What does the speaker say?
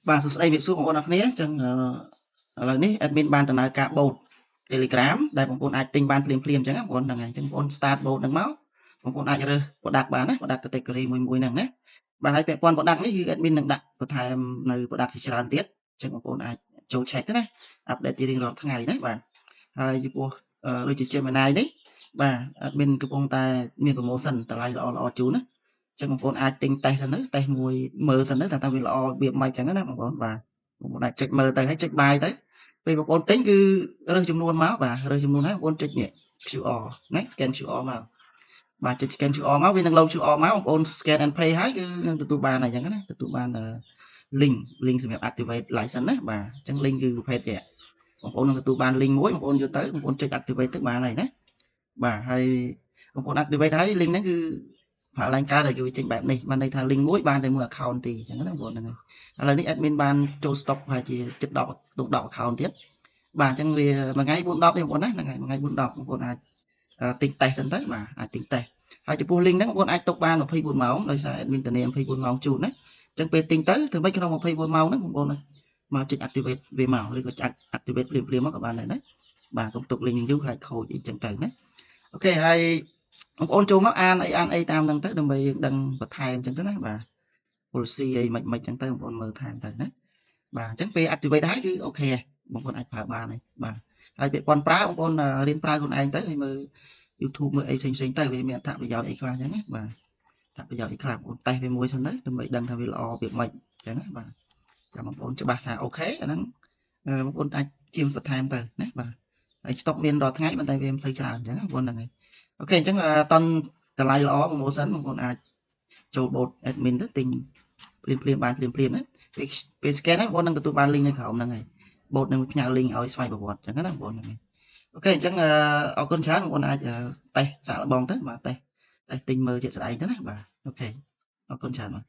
បាទសួស្តីវិបសួរបងប្អូនអរគ្នាអញ្ចឹងឥឡូវនេះ admin បានដំណើរការបូត Telegram ដែលបងប្អូនអាចទិញបានភ្លាមៗអញ្ចឹងបងប្អូនហ្នឹងហើយអញ្ចឹងបងប្អូន start បូតហ្នឹងមកបងប្អូនអាចរើស product បានណា product category មួយហ្នឹងណាបាទហើយពាក់ព័ន្ធ product នេះគឺ admin នឹងដាក់បន្ថែមនៅ product ជាច្រើនទៀតអញ្ចឹងបងប្អូនអាចចូល check ទៅណា update ជារៀងរាល់ថ្ងៃណាបាទហើយចំពោះដូចជា Gemini នេះបាទ admin កំពុងតែមាន promotion តម្លៃល្អៗជូនណាចឹងបងប្អូនអាចទិញតេស្តសិនទៅតេស្តមួយមើលសិនទៅថាវាល្អរបៀបម៉េចចឹងណាបងប្អូនបាទបងប្អូនអាចចុចមើលទៅហើយចុចបាយទៅពេលបងប្អូនទិញគឺរើសចំនួនមកបាទរើសចំនួនហើយបងប្អូនចុចនេះ QR ណា scan QR មកបាទចុច scan QR មកវានឹង load QR មកបងប្អូន scan and pay ហើយគឺនឹងទទួលបានអញ្ចឹងណាទទួលបាន link សម្រាប់ activate license ណាបាទអញ្ចឹង link គឺប្រភេទជាបងប្អូននឹងទទួលបាន link មួយបងប្អូនយកទៅបងប្អូនចុច activate ទៅបានហើយណាបាទហើយបងប្អូន activate ហើយ link ហ្នឹងគឺផាកឡើងកើតឲ្យវាចេញបែបនេះបានន័យថា link មួយបានតែមួយ account ទេអញ្ចឹងណាបងប្អូនហ្នឹងហើយឥឡូវនេះ admin បានចូល stock ប្រហែលជាជិត10 account ទៀតបាទអញ្ចឹងវាមួយថ្ងៃ4-10ទេបងប្អូនណាហ្នឹងហើយមួយថ្ងៃ4-10បងប្អូនអាចទិញតេស្តសិនទៅបាទអាចទិញតេស្តហើយចំពោះ link ហ្នឹងបងប្អូនអាចទុកបាន24ម៉ោងដោយសារ admin ធានា24ម៉ោងជូនណាអញ្ចឹងពេលទិញទៅធ្វើម៉េចក្នុង24ម៉ោងហ្នឹងបងប្អូនមកចុច activate វាមកឬក៏ activate ភ្លាមៗមកក៏បានដែរណាបាទកុំទុក link យូរខ្លាចខូចអីចឹងទៅណាអូខេហើយបងប្អូនចូលមកអានអីតាមហ្នឹងទៅដើម្បីយើងដឹងបន្ថែមអញ្ចឹងទៅណាបាទ policy អីមិនអញ្ចឹងទៅបងប្អូនមើលថែមទៅណាបាទអញ្ចឹងពេល activate ហើយគឺអូខេបងប្អូនអាចប្រើបានហើយបាទហើយពាក្យប៉ុនប្រើបងប្អូនរៀនប្រើខ្លួនឯងទៅហើយមើល YouTube មើលអីផ្សេងទៅវាមានអត្ថប្រយោជន៍អីខ្លះអញ្ចឹងណាបាទអត្ថប្រយោជន៍អីខ្លះបងប្អូនតេស្តវាមួយសិនទៅដើម្បីដឹងថាវាល្អវាមិនអញ្ចឹងណាបាទចាំបងប្អូនច្បាស់ថាអូខេអាហ្នឹងបងប្អូនអាចជាបន្ថែមទៅណាបាទហើយ stock មានរាល់ថ្ងៃប៉ុន្តែវាមិនសូវច្រើនអញ្ចឹងបងប្អូនហ្នឹងហើយអូខេអញ្ចឹងតន់តម្លៃល្អ promotion បងប្អូនអាចចូល bot admin ទៅទិញភ្លាមបានភ្លាមណាពេល scan ហ្នឹងបងប្អូននឹងទទួលបាន link នៅក្រោមហ្នឹងហើយ bot នឹងផ្ញើ link ឲ្យស្វ័យប្រវត្តិអញ្ចឹងណាបងប្អូនហ្នឹងអូខេអញ្ចឹងអរគុណច្រើនបងប្អូនអាចតេស្តសាកល្បងទៅបាទតេស្តទិញមើលជាក់ស្ដែងទៅណាបាទអូខេអរគុណច្រើនបាទ